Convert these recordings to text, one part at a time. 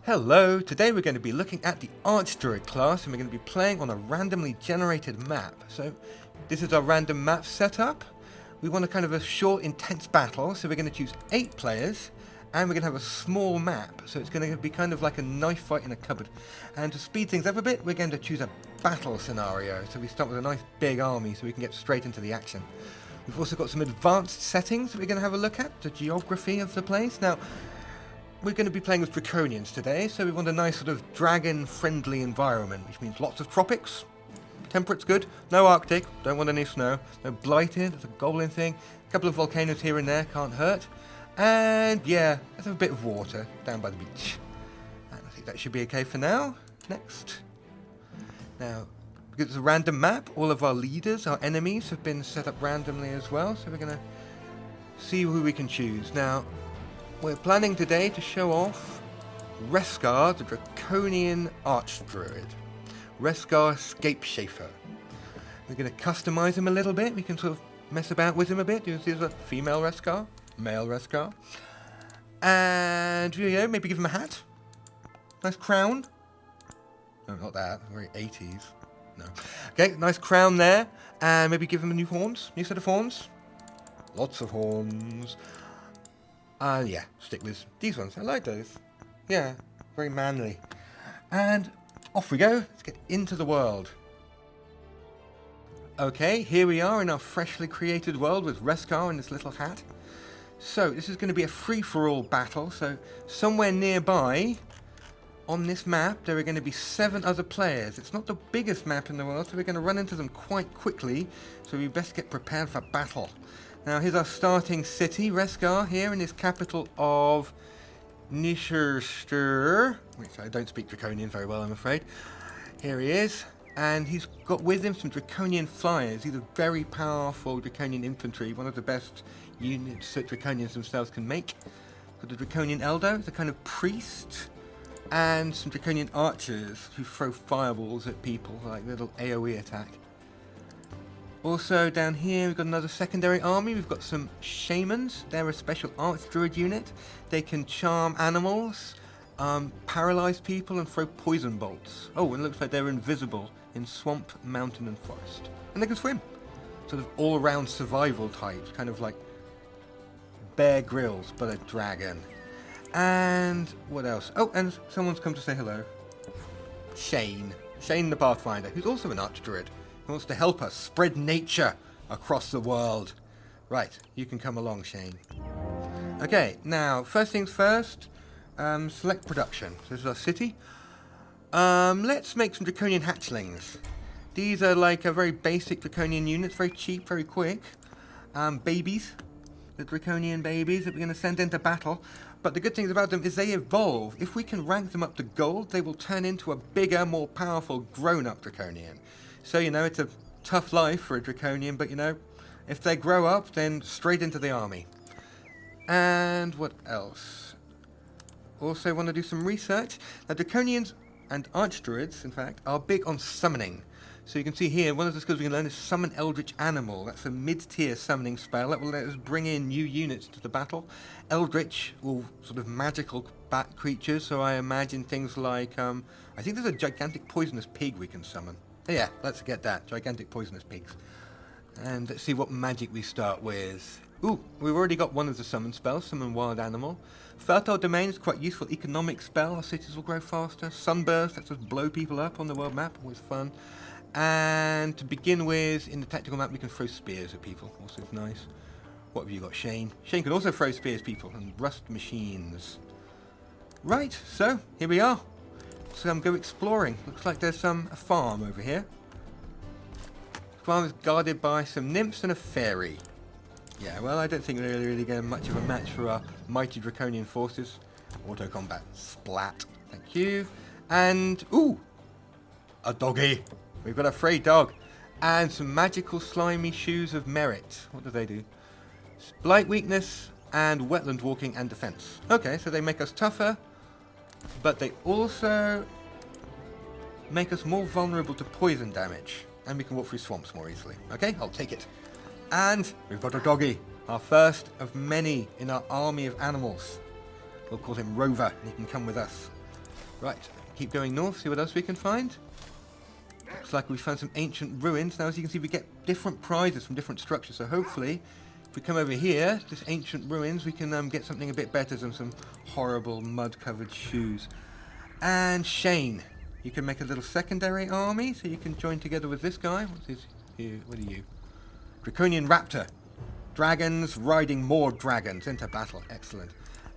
Hello, today we're going to be looking at the Archdruid class and we're going to be playing on a randomly generated map. So this is our random map setup. We want a kind of a short, intense battle, so we're going to choose 8 players and we're going to have a small map. So it's going to be kind of like a knife fight in a cupboard. And to speed things up a bit, we're going to choose a battle scenario. So we start with a nice big army so we can get straight into the action. We've also got some advanced settings that we're going to have a look at, the geography of the place. Now, we're going to be playing with Draconians today, so we want a nice sort of dragon-friendly environment, which means lots of tropics. Temperate's good. No Arctic, don't want any snow. No Blighted, that's a goblin thing. A couple of volcanoes here and there, can't hurt. And yeah, let's have a bit of water down by the beach. And I think that should be okay for now. Next. Now, because it's a random map, all of our leaders, our enemies, have been set up randomly as well, so we're going to see who we can choose. Now, we're planning today to show off Reskar, the Draconian Archdruid. Reskar Scapeshafer. We're going to customize him a little bit. We can sort of mess about with him a bit. There's a female Reskar, male Reskar. And, you know, maybe give him a hat. Nice crown. No, not that. Very 80s. No. Okay, nice crown there. And maybe give him a new set of horns. Lots of horns. Yeah, stick with these ones. I like those. Yeah, very manly. And off we go. Let's get into the world. Okay, here we are in our freshly created world with Reskar and this little hat. So, this is going to be a free-for-all battle. So, somewhere nearby on this map, there are going to be 7 other players. It's not the biggest map in the world, so we're going to run into them quite quickly. So, we best get prepared for battle. Now, here's our starting city, Reskar, here in his capital of Nisherster, which I don't speak Draconian very well, I'm afraid. Here he is, and he's got with him some Draconian flyers. These are very powerful Draconian infantry, one of the best units that Draconians themselves can make. Got the Draconian Elder, the kind of priest, and some Draconian archers who throw fireballs at people, like little AoE attack. Also down here we've got another secondary army. We've got some shamans. They're a special Archdruid unit. They can charm animals, paralyze people and throw poison bolts. Oh, and it looks like they're invisible in swamp, mountain and forest. And they can swim. Sort of all-around survival types, kind of like Bear Grylls, but a dragon. And what else? Oh, and someone's come to say hello. Shane the Pathfinder, who's also an Archdruid. He wants to help us spread nature across the world. Right, you can come along, Shane. Okay, now, first things first, select production. So this is our city. Let's make some Draconian hatchlings. These are like a very basic Draconian units, very cheap, very quick. Babies, the Draconian babies that we're going to send into battle. But the good things about them is they evolve. If we can rank them up to gold, they will turn into a bigger, more powerful, grown-up Draconian. So, you know, it's a tough life for a Draconian, but, you know, if they grow up, then straight into the army. And what else? Also want to do some research. Now, Draconians and Archdruids, in fact, are big on summoning. So you can see here, one of the skills we can learn is Summon Eldritch Animal. That's a mid-tier summoning spell that will let us bring in new units to the battle. Eldritch, or sort of magical bat creatures, so I imagine things like, I think there's a gigantic poisonous pig we can summon. Yeah, let's get that. Gigantic poisonous pigs. And let's see what magic we start with. Ooh, we've already got one of the summon spells, Summon Wild Animal. Fertile Domain is quite useful economic spell. Our cities will grow faster. Sunburst, lets us blow people up on the world map. Always fun. And to begin with, in the tactical map, we can throw spears at people. Also nice. What have you got, Shane? Shane can also throw spears at people and rust machines. Right, so here we are. So go exploring. Looks like there's a farm over here. The farm is guarded by some nymphs and a fairy. Yeah, well, I don't think we're really getting much of a match for our mighty Draconian forces. Auto combat. Splat. Thank you. And, ooh! A doggy. We've got a free dog. And some magical slimy shoes of merit. What do they do? Blight weakness and wetland walking and defense. Okay, so they make us tougher. But they also make us more vulnerable to poison damage. And we can walk through swamps more easily. Okay, I'll take it. And we've got a doggy. Our first of many in our army of animals. We'll call him Rover, and he can come with us. Right, keep going north, see what else we can find. Looks like we found some ancient ruins. Now, as you can see, we get different prizes from different structures. So hopefully, if we come over here, this ancient ruins, we can get something a bit better than some horrible mud-covered shoes. And Shane, you can make a little secondary army, so you can join together with this guy. What are you? Draconian Raptor. Dragons riding more dragons into battle. Excellent.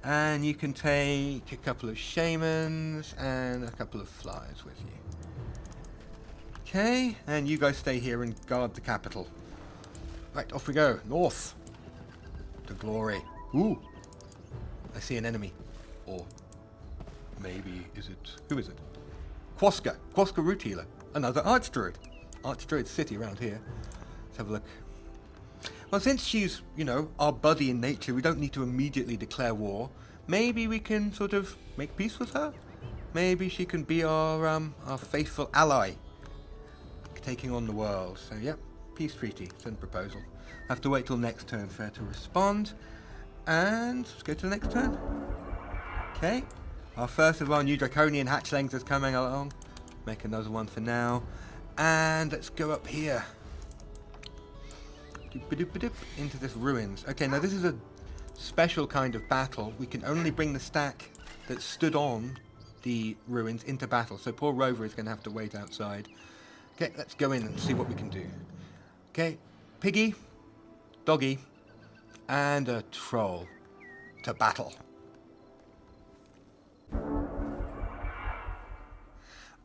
And you can take a couple of shamans and a couple of flyers with you. Okay, and you guys stay here and guard the capital. Right, off we go. North. To glory. Ooh. I see an enemy. Or maybe who is it? Quoska Root Healer. Another Archdruid. Archdruid City around here. Let's have a look. Well, since she's, our buddy in nature, we don't need to immediately declare war. Maybe we can sort of make peace with her? Maybe she can be our faithful ally, taking on the world. So, yep, peace treaty, send proposal. I have to wait till next turn for her to respond. And let's go to the next turn. Okay, our first of our new Draconian hatchlings is coming along. Make another one for now. And let's go up here. Into this ruins. Okay, now this is a special kind of battle. We can only bring the stack that stood on the ruins into battle. So poor Rover is going to have to wait outside. Okay, let's go in and see what we can do. Okay, Piggy, Doggy, and a Troll to battle.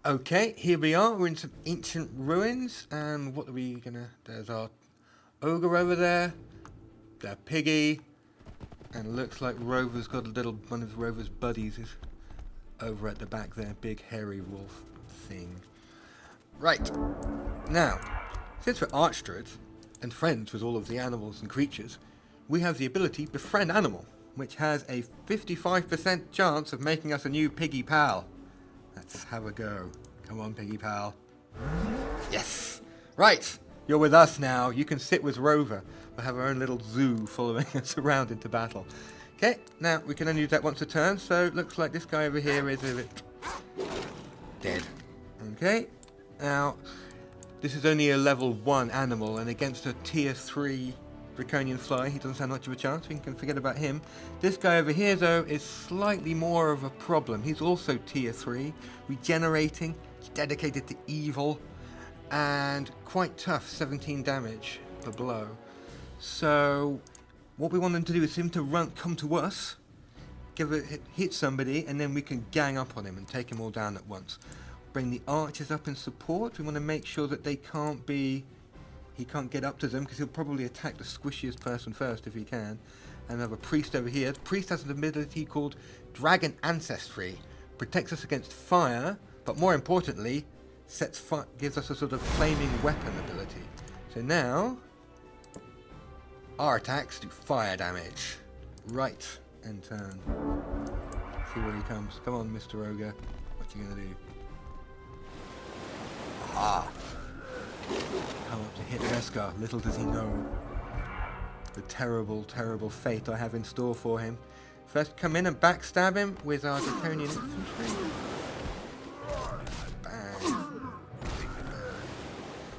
Okay, here we are. We're in some ancient ruins. And what are we going to... There's our Ogre over there, the Piggy, and looks like Rover's got one of Rover's buddies is over at the back there, big hairy wolf thing. Right, now, since we're Archdruids and friends with all of the animals and creatures, we have the ability Befriend Animal, which has a 55% chance of making us a new Piggy pal. Let's have a go. Come on, Piggy pal. Yes! Right! You're with us now. You can sit with Rover. We'll have our own little zoo following us around into battle. Okay, now we can only do that once a turn, so it looks like this guy over here is a bit dead. Okay, now this is only a level 1 animal, and against a tier 3 Draconian Fly, he doesn't stand much of a chance. We can forget about him. This guy over here, though, is slightly more of a problem. He's also tier 3, regenerating, dedicated to evil, and quite tough, 17 damage per blow. So what we want him to do is him to come to us, hit somebody, and then we can gang up on him and take him all down at once. Bring the archers up in support. We want to make sure that he can't get up to them, because he'll probably attack the squishiest person first if he can. And have a priest over here. The priest has an ability called Dragon Ancestry. Protects us against fire, but more importantly, gives us a sort of flaming weapon ability. So now, our attacks do fire damage. Right, end turn. See where he comes. Come on, Mr. Ogre. What you gonna do? Ah! Come up to hit Reskar. Little does he know the terrible, terrible fate I have in store for him. First, come in and backstab him with our Draconian infantry.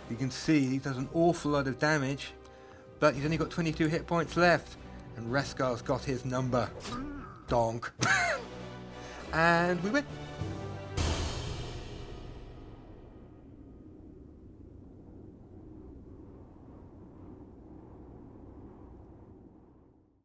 You can see he does an awful lot of damage, but he's only got 22 hit points left, and Reskar's got his number. Donk. And we win.